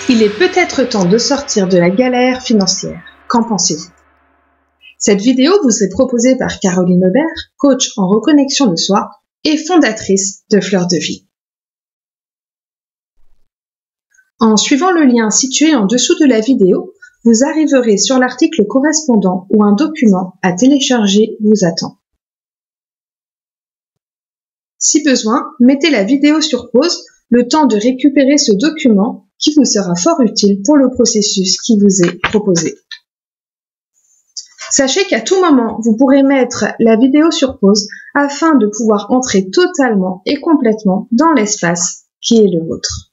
Il est peut-être temps de sortir de la galère financière. Qu'en pensez-vous? Cette vidéo vous est proposée par Caroline Aubert, coach en reconnexion de soi et fondatrice de Fleur de Vie. En suivant le lien situé en dessous de la vidéo, vous arriverez sur l'article correspondant où un document à télécharger vous attend. Si besoin, mettez la vidéo sur pause, le temps de récupérer ce document qui vous sera fort utile pour le processus qui vous est proposé. Sachez qu'à tout moment, vous pourrez mettre la vidéo sur pause afin de pouvoir entrer totalement et complètement dans l'espace qui est le vôtre.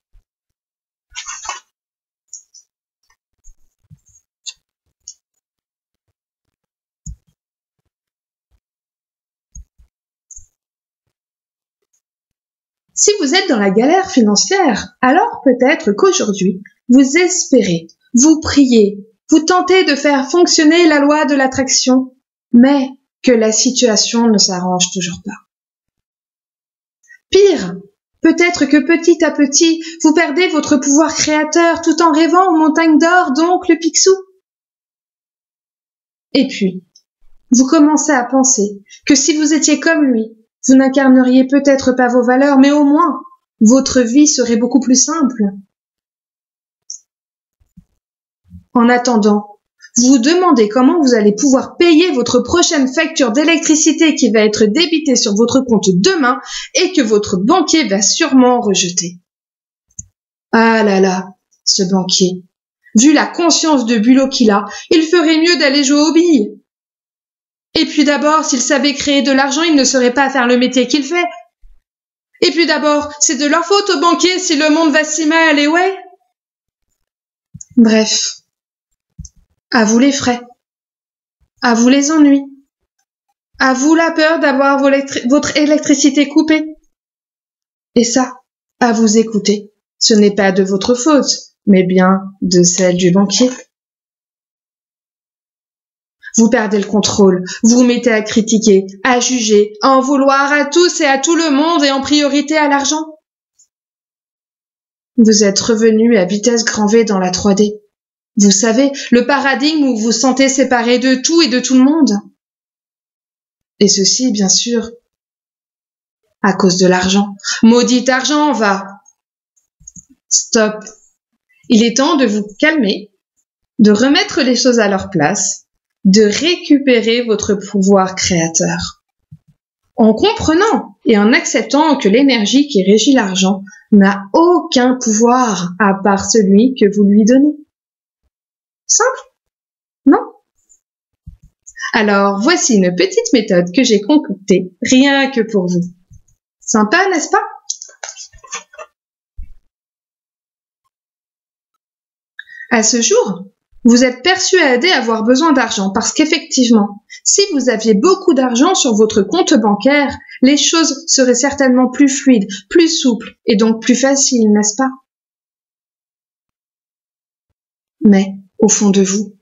Si vous êtes dans la galère financière, alors peut-être qu'aujourd'hui, vous espérez, vous priez, vous tentez de faire fonctionner la loi de l'attraction, mais que la situation ne s'arrange toujours pas. Pire, peut-être que petit à petit, vous perdez votre pouvoir créateur tout en rêvant aux montagnes d'or d'oncle Picsou. Et puis, vous commencez à penser que si vous étiez comme lui, vous n'incarneriez peut-être pas vos valeurs, mais au moins, votre vie serait beaucoup plus simple. En attendant, vous vous demandez comment vous allez pouvoir payer votre prochaine facture d'électricité qui va être débitée sur votre compte demain et que votre banquier va sûrement rejeter. Ah là là, ce banquier. Vu la conscience de bulot qu'il a, il ferait mieux d'aller jouer aux billes. Et puis d'abord, s'il savait créer de l'argent, il ne saurait pas faire le métier qu'il fait. Et puis d'abord, c'est de leur faute aux banquiers si le monde va si mal, et ouais. Bref. À vous les frais. À vous les ennuis. À vous la peur d'avoir votre électricité coupée. Et ça, à vous écouter, ce n'est pas de votre faute, mais bien de celle du banquier. Vous perdez le contrôle, vous vous mettez à critiquer, à juger, à en vouloir à tous et à tout le monde et en priorité à l'argent. Vous êtes revenu à vitesse grand V dans la 3D. Vous savez, le paradigme où vous vous sentez séparé de tout et de tout le monde. Et ceci, bien sûr, à cause de l'argent. Maudit argent, va! Stop! Il est temps de vous calmer, de remettre les choses à leur place, de récupérer votre pouvoir créateur. En comprenant et en acceptant que l'énergie qui régit l'argent n'a aucun pouvoir à part celui que vous lui donnez. Simple, non? Alors, voici une petite méthode que j'ai concoctée rien que pour vous. Sympa, n'est-ce pas? À ce jour, vous êtes persuadé avoir besoin d'argent parce qu'effectivement, si vous aviez beaucoup d'argent sur votre compte bancaire, les choses seraient certainement plus fluides, plus souples et donc plus faciles, n'est-ce pas? Mais, au fond de vous,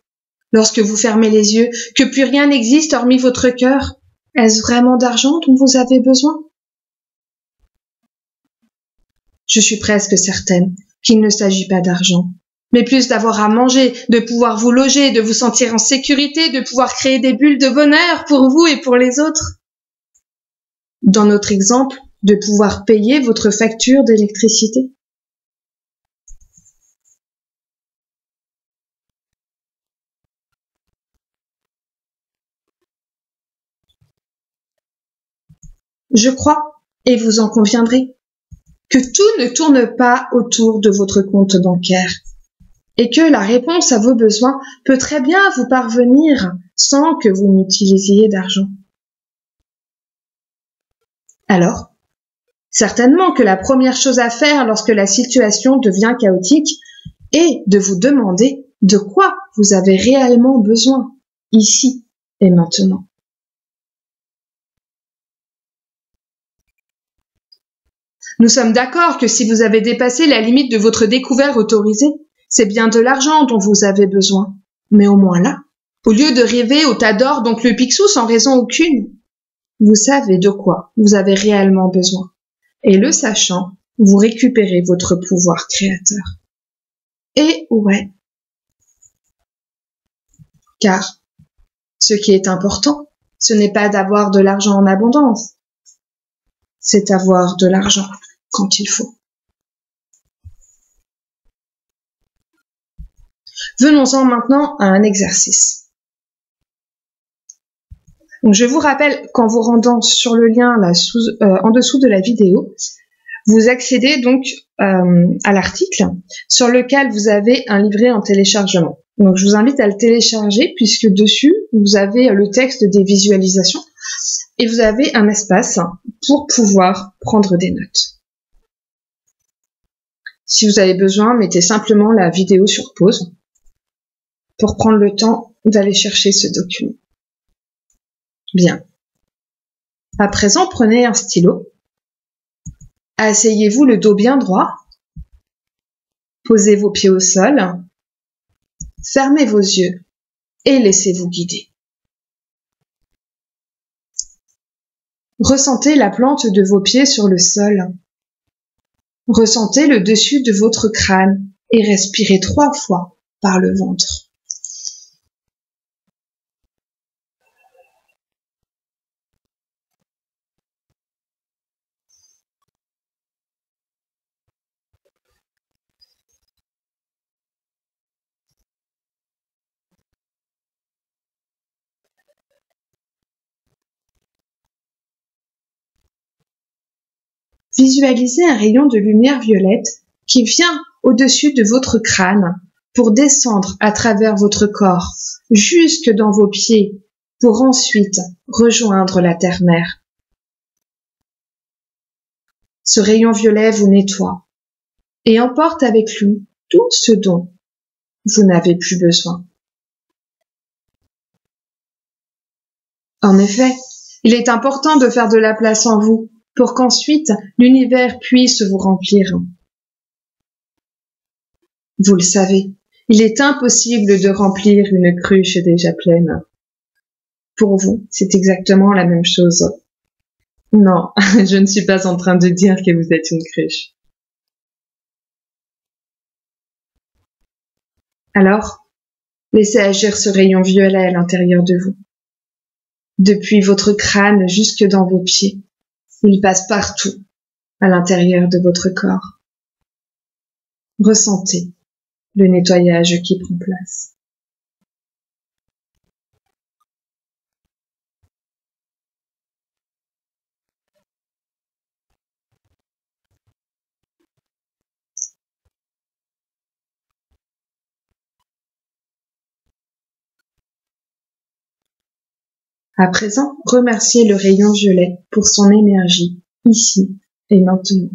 lorsque vous fermez les yeux, que plus rien n'existe hormis votre cœur, est-ce vraiment d'argent dont vous avez besoin? Je suis presque certaine qu'il ne s'agit pas d'argent, mais plus d'avoir à manger, de pouvoir vous loger, de vous sentir en sécurité, de pouvoir créer des bulles de bonheur pour vous et pour les autres. Dans notre exemple, de pouvoir payer votre facture d'électricité. Je crois, et vous en conviendrez, que tout ne tourne pas autour de votre compte bancaire. Et que la réponse à vos besoins peut très bien vous parvenir sans que vous n'utilisiez d'argent. Alors, certainement que la première chose à faire lorsque la situation devient chaotique est de vous demander de quoi vous avez réellement besoin, ici et maintenant. Nous sommes d'accord que si vous avez dépassé la limite de votre découvert autorisé, c'est bien de l'argent dont vous avez besoin. Mais au moins là, au lieu de rêver au tas d'or d'oncle Picsou sans raison aucune, vous savez de quoi vous avez réellement besoin. Et le sachant, vous récupérez votre pouvoir créateur. Et ouais, car ce qui est important, ce n'est pas d'avoir de l'argent en abondance, c'est avoir de l'argent quand il faut. Venons-en maintenant à un exercice. Donc, je vous rappelle qu'en vous rendant sur le lien là, en dessous de la vidéo, vous accédez donc à l'article sur lequel vous avez un livret en téléchargement. Donc je vous invite à le télécharger puisque dessus, vous avez le texte des visualisations et vous avez un espace pour pouvoir prendre des notes. Si vous avez besoin, mettez simplement la vidéo sur pause pour prendre le temps d'aller chercher ce document. Bien. À présent, prenez un stylo. Asseyez-vous le dos bien droit. Posez vos pieds au sol. Fermez vos yeux et laissez-vous guider. Ressentez la plante de vos pieds sur le sol. Ressentez le dessus de votre crâne et respirez 3 fois par le ventre. Visualisez un rayon de lumière violette qui vient au-dessus de votre crâne pour descendre à travers votre corps jusque dans vos pieds pour ensuite rejoindre la terre-mère. Ce rayon violet vous nettoie et emporte avec lui tout ce dont vous n'avez plus besoin. En effet, il est important de faire de la place en vous pour qu'ensuite l'univers puisse vous remplir. Vous le savez, il est impossible de remplir une cruche déjà pleine. Pour vous, c'est exactement la même chose. Non, je ne suis pas en train de dire que vous êtes une cruche. Alors, laissez agir ce rayon violet à l'intérieur de vous. Depuis votre crâne jusque dans vos pieds, il passe partout à l'intérieur de votre corps. Ressentez le nettoyage qui prend place. À présent, remerciez le rayon violet pour son énergie, ici et maintenant.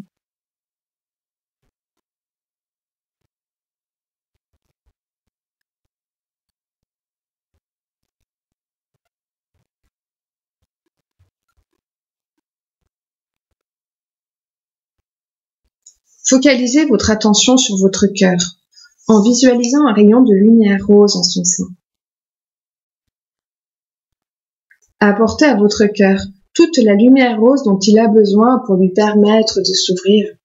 Focalisez votre attention sur votre cœur, en visualisant un rayon de lumière rose en son sein. Apportez à votre cœur toute la lumière rose dont il a besoin pour lui permettre de s'ouvrir.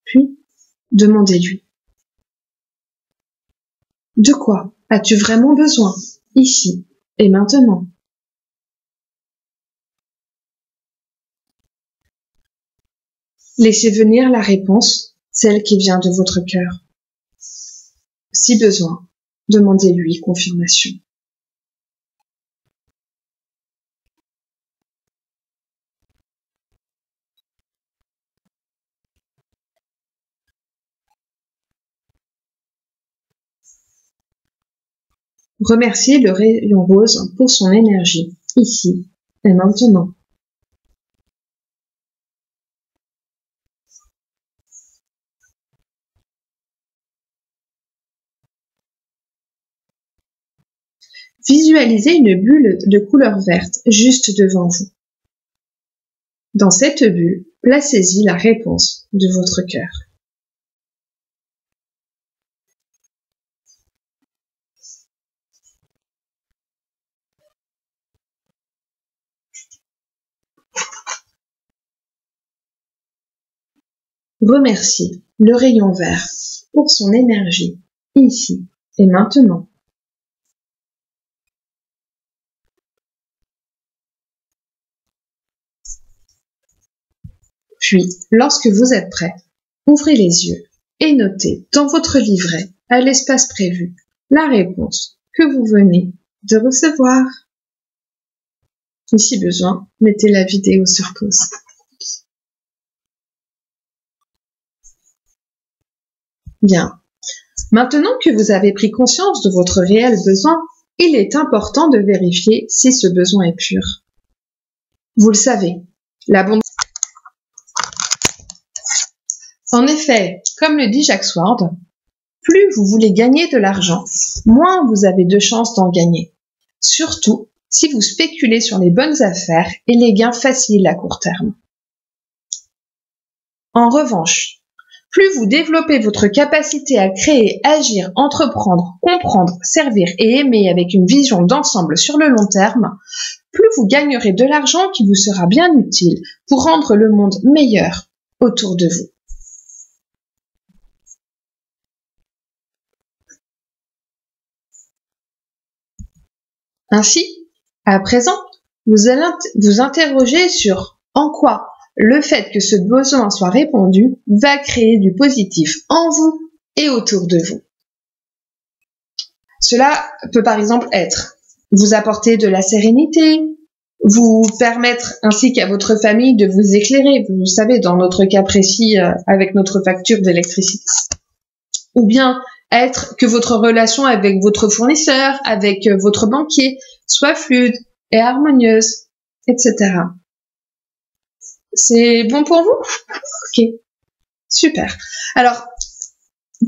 Puis, demandez-lui. De quoi as-tu vraiment besoin, ici et maintenant? Laissez venir la réponse, celle qui vient de votre cœur. Si besoin, demandez-lui confirmation. Remerciez le rayon rose pour son énergie, ici et maintenant. Visualisez une bulle de couleur verte juste devant vous. Dans cette bulle, placez-y la réponse de votre cœur. Remerciez le rayon vert pour son énergie, ici et maintenant. Puis, lorsque vous êtes prêt, ouvrez les yeux et notez dans votre livret, à l'espace prévu, la réponse que vous venez de recevoir. Et si besoin, mettez la vidéo sur pause. Bien. Maintenant que vous avez pris conscience de votre réel besoin, il est important de vérifier si ce besoin est pur. Vous le savez, l'abondance. En effet, comme le dit Jack Sword, plus vous voulez gagner de l'argent, moins vous avez de chances d'en gagner. Surtout si vous spéculez sur les bonnes affaires et les gains faciles à court terme. En revanche, plus vous développez votre capacité à créer, agir, entreprendre, comprendre, servir et aimer avec une vision d'ensemble sur le long terme, plus vous gagnerez de l'argent qui vous sera bien utile pour rendre le monde meilleur autour de vous. Ainsi, à présent, vous allez vous interroger sur en quoi le fait que ce besoin soit répondu va créer du positif en vous et autour de vous. Cela peut par exemple être vous apporter de la sérénité, vous permettre ainsi qu'à votre famille de vous éclairer, vous savez, dans notre cas précis avec notre facture d'électricité. Ou bien être que votre relation avec votre fournisseur, avec votre banquier, soit fluide et harmonieuse, etc. C'est bon pour vous? Ok, super. Alors,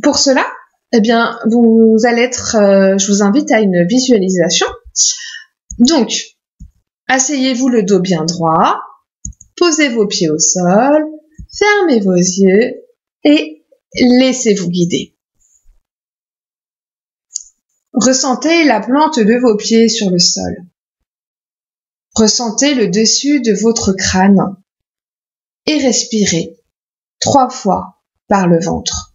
pour cela, eh bien, vous allez être, je vous invite à une visualisation. Donc, asseyez-vous le dos bien droit, posez vos pieds au sol, fermez vos yeux et laissez-vous guider. Ressentez la plante de vos pieds sur le sol. Ressentez le dessus de votre crâne et respirez 3 fois par le ventre.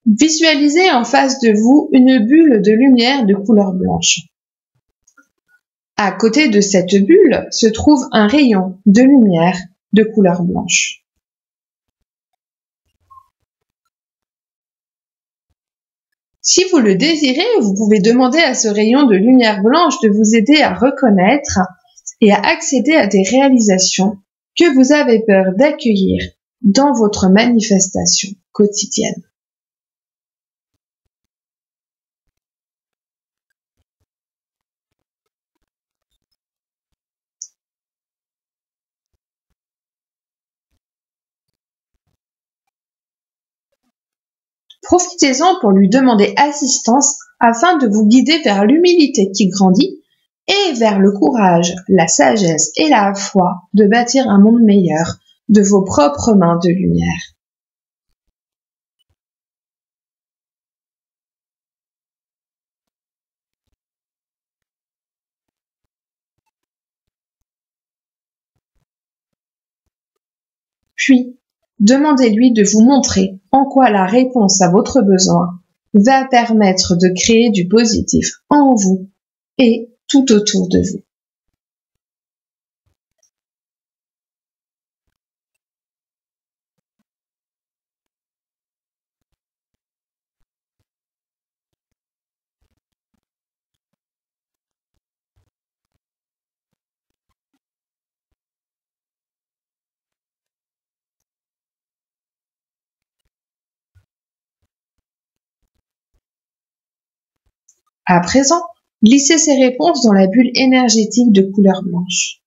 Visualisez en face de vous une bulle de lumière de couleur blanche. À côté de cette bulle se trouve un rayon de lumière de couleur blanche. Si vous le désirez, vous pouvez demander à ce rayon de lumière blanche de vous aider à reconnaître et à accéder à des réalisations que vous avez peur d'accueillir dans votre manifestation quotidienne. Profitez-en pour lui demander assistance afin de vous guider vers l'humilité qui grandit et vers le courage, la sagesse et la foi de bâtir un monde meilleur de vos propres mains de lumière. Puis, demandez-lui de vous montrer en quoi la réponse à votre besoin va permettre de créer du positif en vous et tout autour de vous. À présent, Glissez ces réponses dans la bulle énergétique de couleur blanche.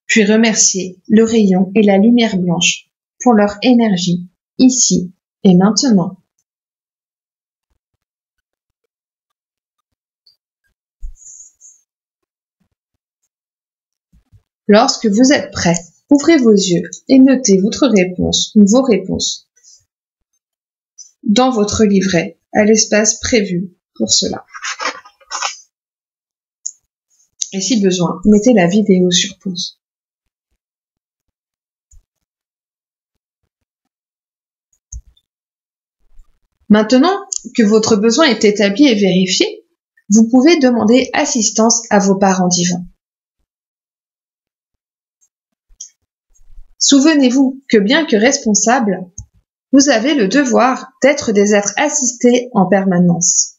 Puis remerciez le rayon et la lumière blanche pour leur énergie, ici et maintenant. Lorsque vous êtes prêt, ouvrez vos yeux et notez votre réponse ou vos réponses dans votre livret à l'espace prévu pour cela. Et si besoin, mettez la vidéo sur pause. Maintenant que votre besoin est établi et vérifié, vous pouvez demander assistance à vos parents divins. Souvenez-vous que bien que responsables, vous avez le devoir d'être des êtres assistés en permanence.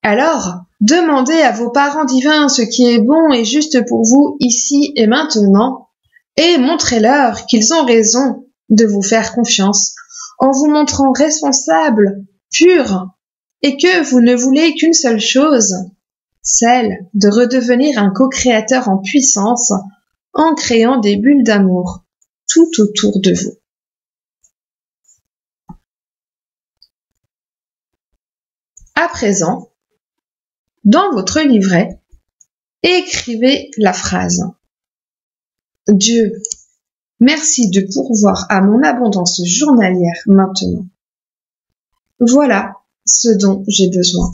Alors, demandez à vos parents divins ce qui est bon et juste pour vous ici et maintenant, et montrez-leur qu'ils ont raison de vous faire confiance en vous montrant responsable, pur, et que vous ne voulez qu'une seule chose, celle de redevenir un co-créateur en puissance en créant des bulles d'amour tout autour de vous. À présent, dans votre livret, écrivez la phrase « Dieu, merci de pourvoir à mon abondance journalière maintenant. Voilà ce dont j'ai besoin. »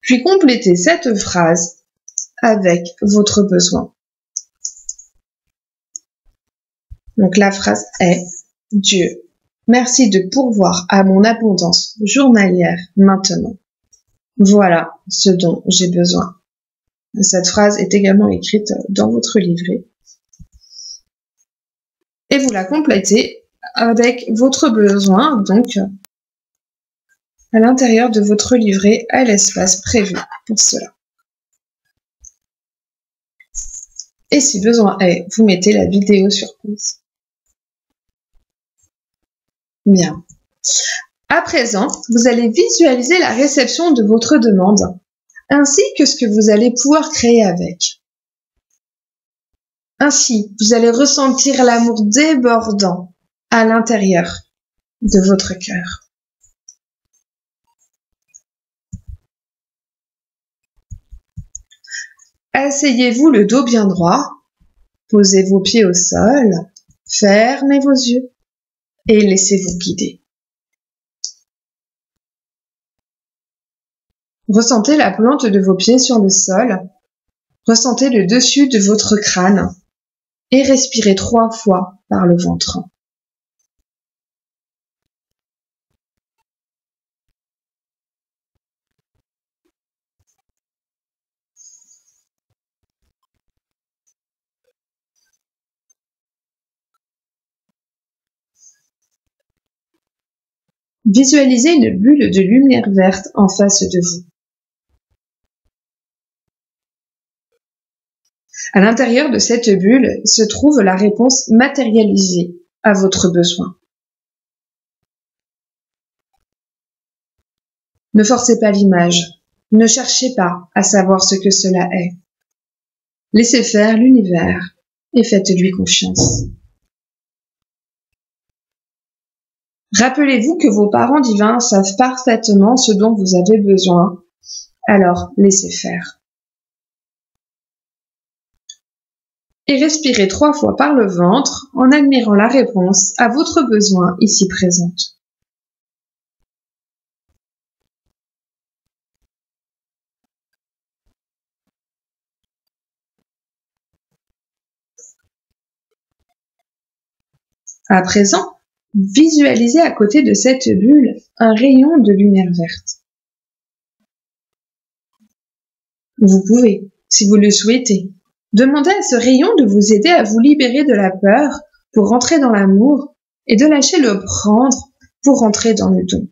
Puis complétez cette phrase avec votre besoin. Donc la phrase est « Dieu, merci de pourvoir à mon abondance journalière maintenant. Voilà ce dont j'ai besoin. » Cette phrase est également écrite dans votre livret. Et vous la complétez avec votre besoin, donc à l'intérieur de votre livret, à l'espace prévu pour cela. Et si besoin est, vous mettez la vidéo sur pause. Bien. À présent, vous allez visualiser la réception de votre demande, ainsi que ce que vous allez pouvoir créer avec. Ainsi, vous allez ressentir l'amour débordant à l'intérieur de votre cœur. Asseyez-vous le dos bien droit, posez vos pieds au sol, fermez vos yeux et laissez-vous guider. Ressentez la plante de vos pieds sur le sol, ressentez le dessus de votre crâne et respirez 3 fois par le ventre. Visualisez une bulle de lumière verte en face de vous. À l'intérieur de cette bulle se trouve la réponse matérialisée à votre besoin. Ne forcez pas l'image, ne cherchez pas à savoir ce que cela est. Laissez faire l'univers et faites-lui confiance. Rappelez-vous que vos parents divins savent parfaitement ce dont vous avez besoin, alors laissez faire. Et respirez 3 fois par le ventre en admirant la réponse à votre besoin ici présente. À présent, visualisez à côté de cette bulle un rayon de lumière verte. Vous pouvez, si vous le souhaitez, demander à ce rayon de vous aider à vous libérer de la peur pour rentrer dans l'amour et de lâcher le prendre pour rentrer dans le don.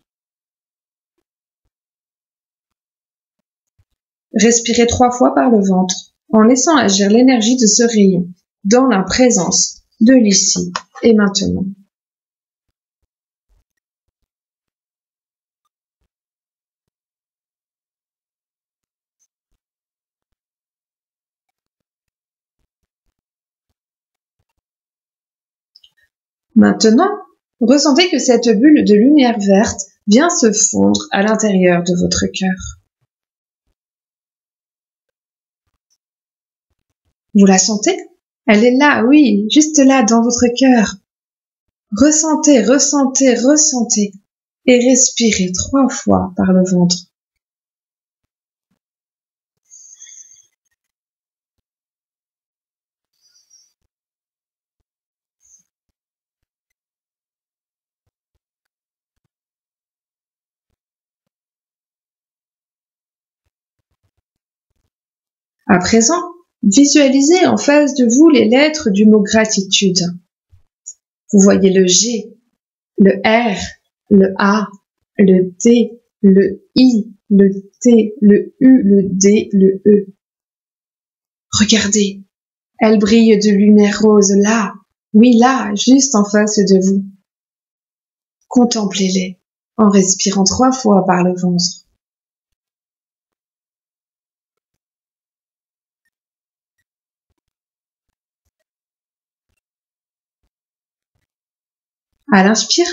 Respirez 3 fois par le ventre en laissant agir l'énergie de ce rayon dans la présence de l'ici et maintenant. Maintenant, ressentez que cette bulle de lumière verte vient se fondre à l'intérieur de votre cœur. Vous la sentez? Elle est là, oui, juste là dans votre cœur. Ressentez, ressentez, ressentez et respirez 3 fois par le ventre. À présent, visualisez en face de vous les lettres du mot gratitude. Vous voyez le G, le R, le A, le D, le I, le T, le U, le D, le E. Regardez, elles brillent de lumière rose là, oui là, juste en face de vous. Contemplez-les en respirant 3 fois par le ventre. À l'inspire,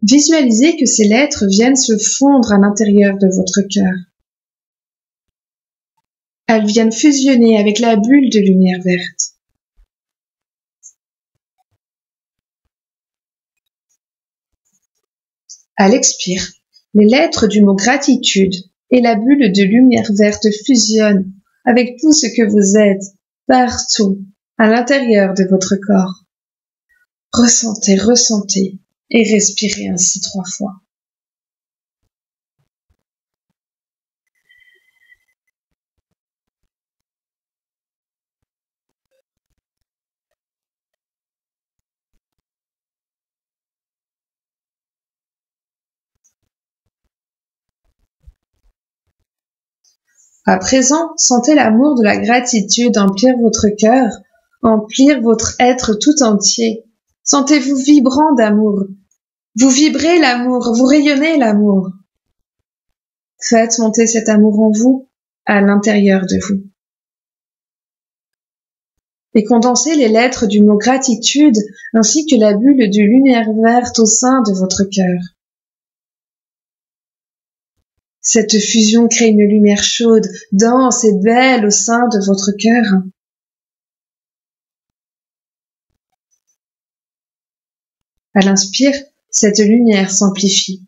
visualisez que ces lettres viennent se fondre à l'intérieur de votre cœur. Elles viennent fusionner avec la bulle de lumière verte. À l'expire, les lettres du mot gratitude et la bulle de lumière verte fusionnent avec tout ce que vous êtes, partout, à l'intérieur de votre corps. Ressentez, ressentez et respirez ainsi 3 fois. À présent, sentez l'amour de la gratitude emplir votre cœur, emplir votre être tout entier. Sentez-vous vibrant d'amour. Vous vibrez l'amour, vous rayonnez l'amour. Faites monter cet amour en vous, à l'intérieur de vous. Et condensez les lettres du mot gratitude ainsi que la bulle de lumière verte au sein de votre cœur. Cette fusion crée une lumière chaude, dense et belle au sein de votre cœur. À l'inspire, cette lumière s'amplifie.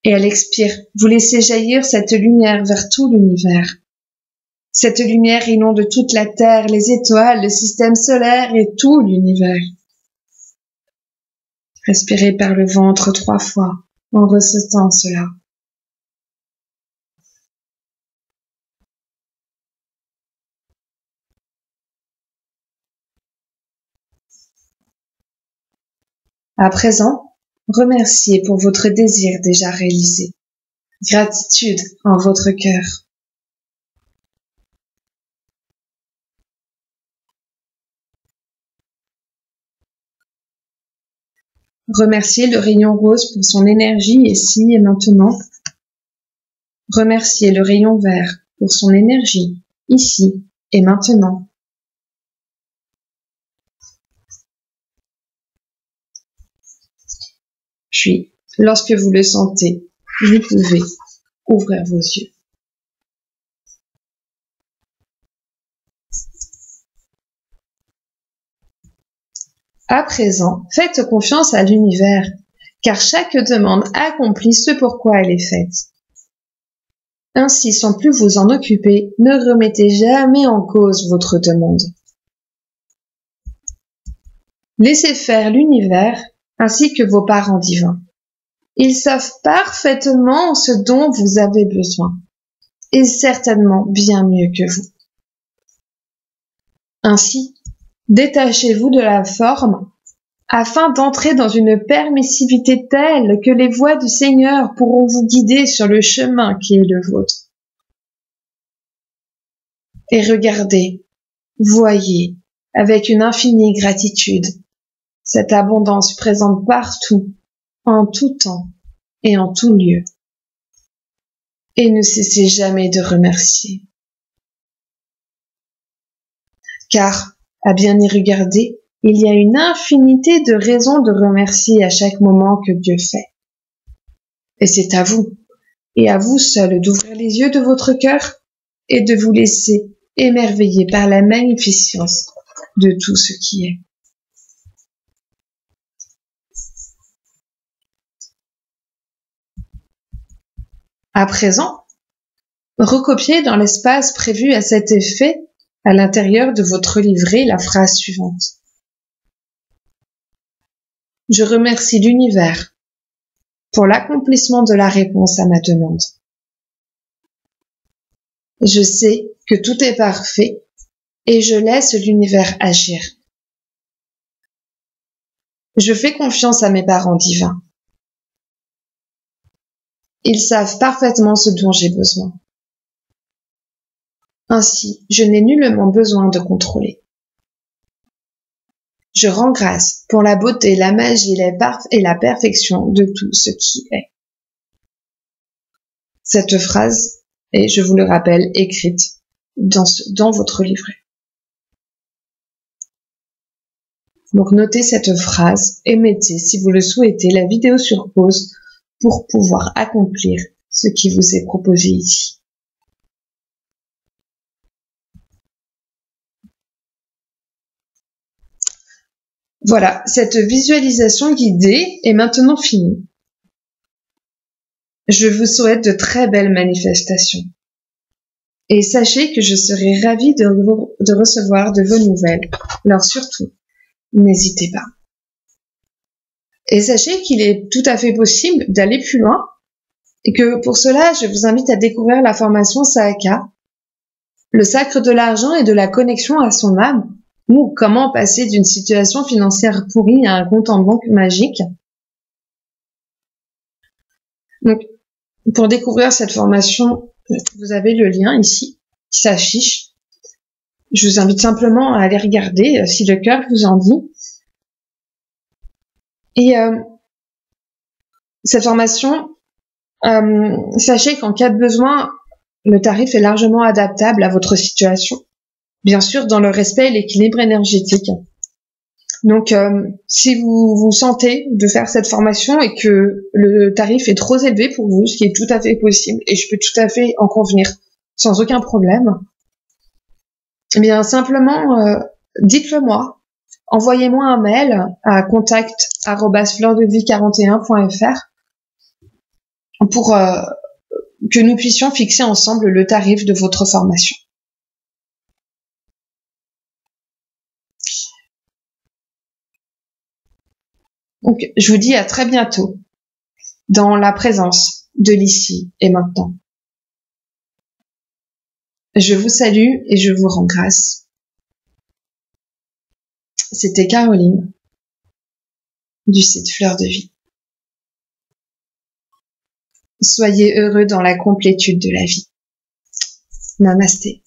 Et à l'expire, vous laissez jaillir cette lumière vers tout l'univers. Cette lumière inonde toute la Terre, les étoiles, le système solaire et tout l'univers. Respirez par le ventre 3 fois en ressentant cela. À présent, remerciez pour votre désir déjà réalisé. Gratitude en votre cœur. Remerciez le rayon rose pour son énergie ici et maintenant. Remerciez le rayon vert pour son énergie ici et maintenant. Puis, lorsque vous le sentez, vous pouvez ouvrir vos yeux. À présent, faites confiance à l'univers, car chaque demande accomplit ce pourquoi elle est faite. Ainsi, sans plus vous en occuper, ne remettez jamais en cause votre demande. Laissez faire l'univers ainsi que vos parents divins. Ils savent parfaitement ce dont vous avez besoin, et certainement bien mieux que vous. Ainsi, détachez-vous de la forme afin d'entrer dans une permissivité telle que les voies du Seigneur pourront vous guider sur le chemin qui est le vôtre. et regardez, voyez, avec une infinie gratitude, cette abondance présente partout, en tout temps et en tout lieu. Et ne cessez jamais de remercier. Car, à bien y regarder, il y a une infinité de raisons de remercier à chaque moment que Dieu fait. Et c'est à vous, et à vous seul, d'ouvrir les yeux de votre cœur et de vous laisser émerveiller par la magnificence de tout ce qui est. À présent, recopiez dans l'espace prévu à cet effet, à l'intérieur de votre livret, la phrase suivante. Je remercie l'univers pour l'accomplissement de la réponse à ma demande. Je sais que tout est parfait et je laisse l'univers agir. Je fais confiance à mes parents divins. Ils savent parfaitement ce dont j'ai besoin. Ainsi, je n'ai nullement besoin de contrôler. Je rends grâce pour la beauté, la magie et la perfection de tout ce qui est. Cette phrase est, je vous le rappelle, écrite dans votre livret. Donc notez cette phrase et mettez, si vous le souhaitez, la vidéo sur pause pour pouvoir accomplir ce qui vous est proposé ici. Voilà, cette visualisation guidée est maintenant finie. Je vous souhaite de très belles manifestations. Et sachez que je serai ravie de recevoir de vos nouvelles. Alors surtout, n'hésitez pas. Et sachez qu'il est tout à fait possible d'aller plus loin et que pour cela, je vous invite à découvrir la formation Sahaka, le sacre de l'argent et de la connexion à son âme, ou comment passer d'une situation financière pourrie à un compte en banque magique. Donc, pour découvrir cette formation, vous avez le lien ici qui s'affiche. Je vous invite simplement à aller regarder si le cœur vous en dit. Et cette formation, sachez qu'en cas de besoin, le tarif est largement adaptable à votre situation. Bien sûr, dans le respect et l'équilibre énergétique. Donc, si vous vous sentez de faire cette formation et que le tarif est trop élevé pour vous, ce qui est tout à fait possible, et je peux tout à fait en convenir sans aucun problème, eh bien, simplement, dites-le moi. Envoyez-moi un mail à contact@fleurdevie41.fr pour que nous puissions fixer ensemble le tarif de votre formation. Donc, je vous dis à très bientôt dans la présence de l'ici et maintenant. Je vous salue et je vous rends grâce. C'était Caroline du site Fleur de Vie. Soyez heureux dans la complétude de la vie. Namasté.